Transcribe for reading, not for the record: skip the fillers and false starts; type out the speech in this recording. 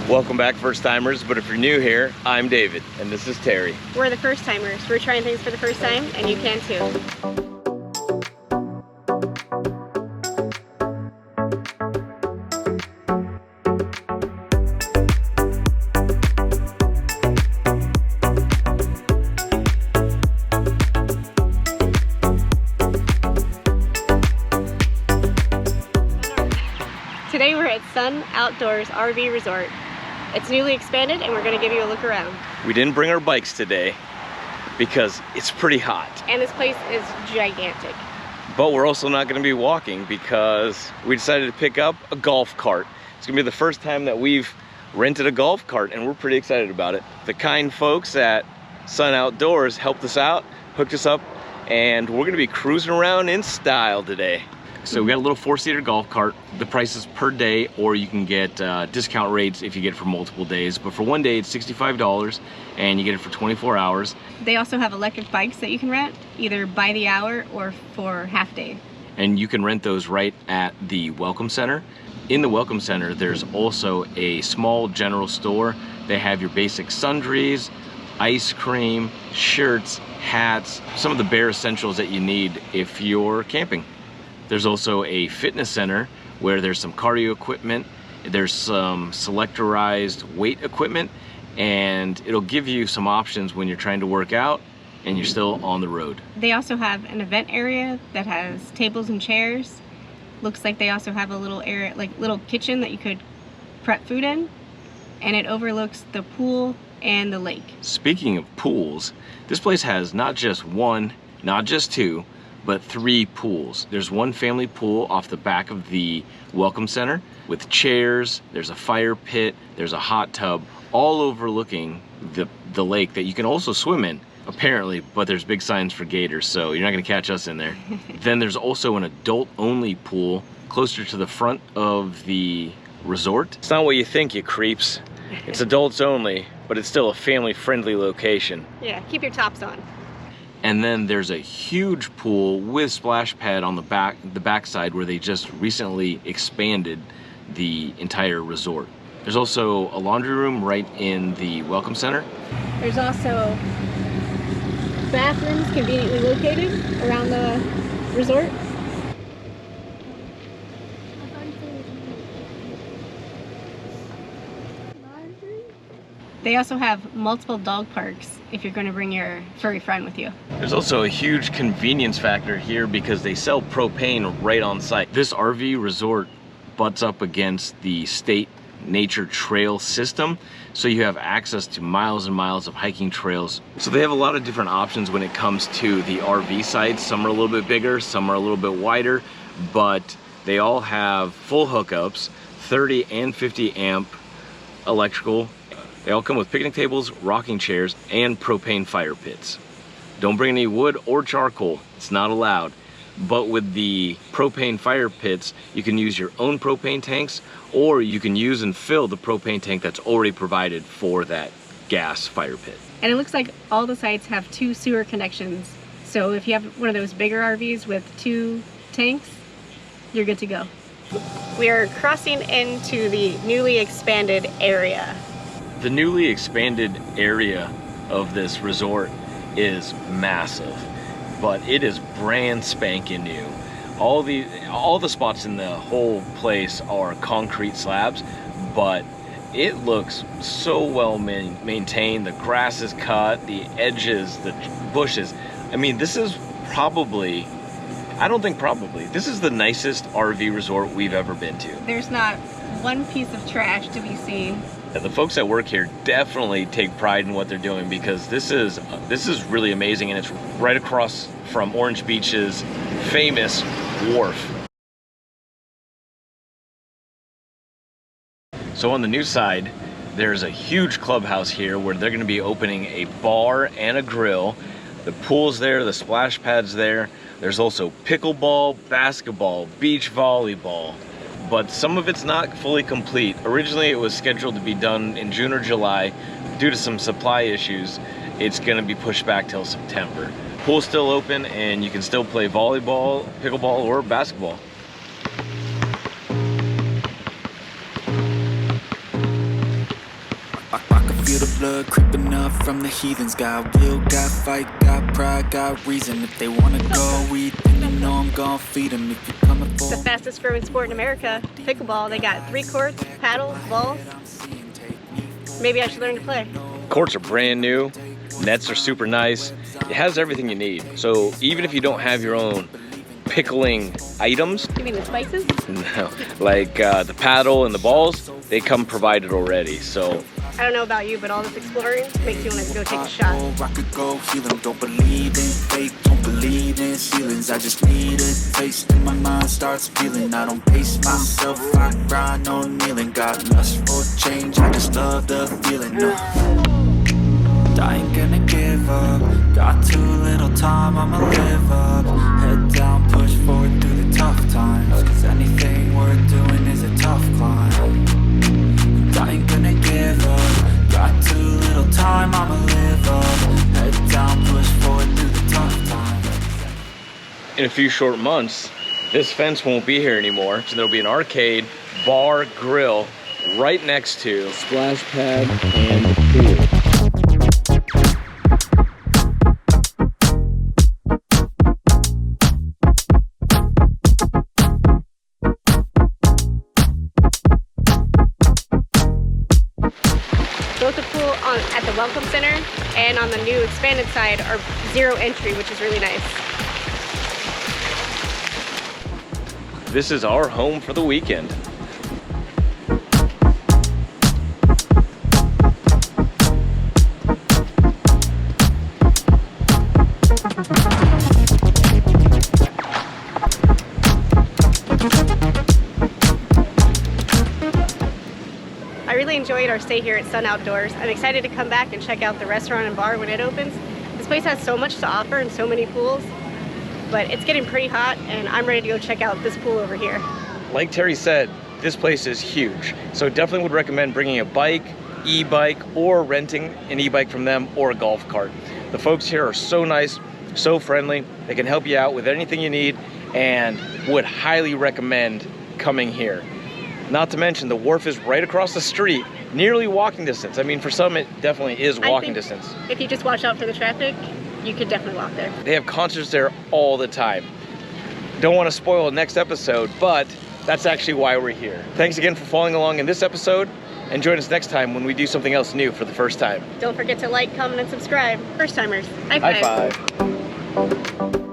Welcome back, first timers, but if you're new here, I'm David, and this is Terry. We're the first timers. We're trying things for the first time, and you can too. Today we're at Sun Outdoors RV Resort. It's newly expanded and we're going to give you a look around. We didn't bring our bikes today because it's pretty hot. And this place is gigantic. But we're also not going to be walking because we decided to pick up a golf cart. It's going to be the first time that we've rented a golf cart and we're pretty excited about it. The kind folks at Sun Outdoors helped us out, hooked us up, and we're going to be cruising around in style today. So we got a little 4-seater golf cart. The price is per day, or you can get discount rates if you get it for multiple days. But for one day, it's $65, and you get it for 24 hours. They also have electric bikes that you can rent, either by the hour or for half day. And you can rent those right at the Welcome Center. In the Welcome Center, there's also a small general store. They have your basic sundries, ice cream, shirts, hats, some of the bare essentials that you need if you're camping. There's also a fitness center where there's some cardio equipment, there's some selectorized weight equipment, and it'll give you some options when you're trying to work out and you're still on the road. They also have an event area that has tables and chairs. Looks like they also have a little area, like little kitchen that you could prep food in, and it overlooks the pool and the lake. Speaking of pools, this place has not just one, not just two, but 3 pools. There's one family pool off the back of the Welcome Center with chairs, there's a fire pit, there's a hot tub, all overlooking the lake that you can also swim in, apparently, but there's big signs for gators, so you're not gonna catch us in there. Then there's also an adult-only pool closer to the front of the resort. It's not what you think, you creeps. It's adults only, but it's still a family-friendly location. Yeah, keep your tops on. And then there's a huge pool with splash pad on the back side where they just recently expanded the entire resort. There's also a laundry room right in the Welcome Center. There's also bathrooms conveniently located around the resort. They also have multiple dog parks if you're going to bring your furry friend with you. There's also a huge convenience factor here because they sell propane right on site. This RV resort butts up against the state nature trail system, so you have access to miles and miles of hiking trails. So they have a lot of different options when it comes to the RV sites. Some are a little bit bigger, some are a little bit wider, but they all have full hookups, 30 and 50 amp electrical. They all come with picnic tables, rocking chairs, and propane fire pits. Don't bring any wood or charcoal, it's not allowed. But with the propane fire pits, you can use your own propane tanks, or you can use and fill the propane tank that's already provided for that gas fire pit. And it looks like all the sites have 2 sewer connections. So if you have one of those bigger RVs with 2 tanks, you're good to go. We are crossing into the newly expanded area. The newly expanded area of this resort is massive, but it is brand spanking new. All the spots in the whole place are concrete slabs, but it looks so well maintained. The grass is cut, the edges, the bushes. I mean, this is probably, this is the nicest RV resort we've ever been to. There's not one piece of trash to be seen. The folks that work here definitely take pride in what they're doing because this is really amazing, and it's right across from Orange Beach's famous wharf. So on the new side, there's a huge clubhouse here where they're going to be opening a bar and a grill. The pool's there, the splash pad's there. There's also pickleball, basketball, beach volleyball. But some of it's not fully complete. Originally it was scheduled to be done in June or July. Due to some supply issues, it's gonna be pushed back till September. Pool's still open and you can still play volleyball, pickleball, or basketball. blood creeping up from the heathens. Got will, got fight, got pride, got reason. If they wanna go eat, then you know I'm gon' feed them. If you're coming for the fastest growing sport in America, pickleball. They got 3 courts, paddles, balls. Maybe I should learn to play. Courts are brand new, nets are super nice. It has everything you need. So even if you don't have your own pickling items, You mean the spices? no, like the paddle and the balls, they come provided already. So I don't know about you, but all this exploring makes you want to go take a shot. I could go heal them. Don't believe in fake, don't believe in ceilings. I just need a taste and my mind starts feeling. I don't pace myself, I grind on kneeling. Got lust for change, I just love the feeling. I ain't gonna give up. Got too little time, I'ma live up. Head down, push forward through the tough times. Cause anything worth doing is a tough climb. I ain't gonna give up. Got too little time, I'ma live up. Head down, push forward through the tough times. in a few short months, this fence won't be here anymore. So there'll be an arcade, bar, grill right next to splash pad and pool. Both the pool at the Welcome Center and on the new expanded side are 0 entry, which is really nice. This is our home for the weekend. I really enjoyed our stay here at Sun Outdoors. I'm excited to come back and check out the restaurant and bar when it opens. This place has so much to offer and so many pools, but it's getting pretty hot and I'm ready to go check out this pool over here. Like Terry said, this place is huge. So definitely would recommend bringing a bike, e-bike, or renting an e-bike from them or a golf cart. The folks here are so nice, so friendly. They can help you out with anything you need and would highly recommend coming here. Not to mention the wharf is right across the street, nearly walking distance. I mean, for some it definitely is walking distance. If you just watch out for the traffic, you could definitely walk there. They have concerts there all the time. Don't want to spoil the next episode, but that's actually why we're here. Thanks again for following along in this episode, and join us next time when we do something else new for the first time. Don't forget to like, comment, and subscribe. First timers, high High five. five.